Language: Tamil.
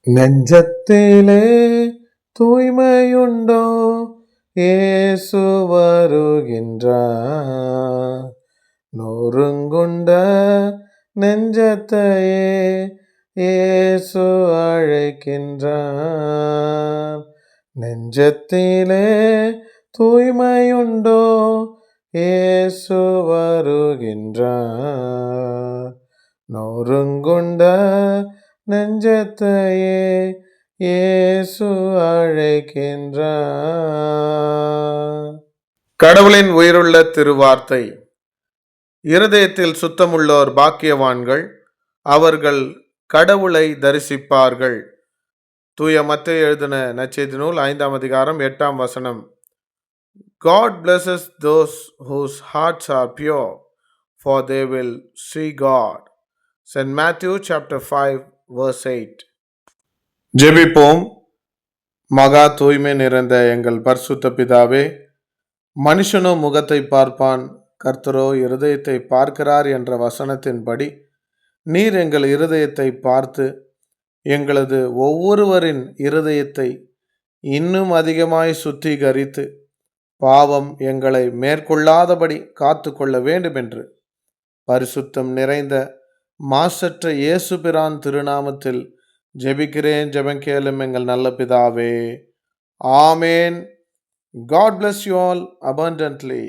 நெஞ்சத்திலே தூய்மையுண்டோ? இயேசு வருகின்றார். நொறுங்குண்ட நெஞ்சத்தையே இயேசு அழைக்கின்றார். நெஞ்சத்திலே தூய்மையுண்டோ? இயேசு வருகின்றார். நொறுங்குண்ட நெஞ்சத்தையே இயேசு அழைக்கின்றார். கடவுளின் உயிருள்ள திருவார்த்தை. இருதயத்தில் சுத்தமுள்ளோர் பாக்கியவான்கள், அவர்கள் கடவுளை தரிசிப்பார்கள். தூய மத்தேயு எழுதின நற்செய்தி நூல் 5ஆம் அதிகாரம் 8ஆம் வசனம். God blesses those whose hearts are pure, for they will see God. St. Matthew chapter 5 verse 8. ஜெபிப்போம். மகா தூய்மை நிறைந்த எங்கள் பரிசுத்த பிதாவே, மனுஷனோ முகத்தை பார்ப்பான், கர்த்தரோ இருதயத்தை பார்க்கிறார் என்ற வசனத்தின்படி நீர் எங்கள் இருதயத்தை பார்த்து எங்களது ஒவ்வொருவரின் இருதயத்தை இன்னும் அதிகமாய் சுத்திகரித்து பாவம் எங்களை மேற்கொள்ளாதபடி காத்து கொள்ள வேண்டுமென்று பரிசுத்தம் நிறைந்த மாசற்ற இயேசு பிரான் திருநாமத்தில் ஜெபிக்கிறேன். ஜெபங்கேளும் எங்கள் நல்ல பிதாவே. ஆமேன். God bless you all abundantly.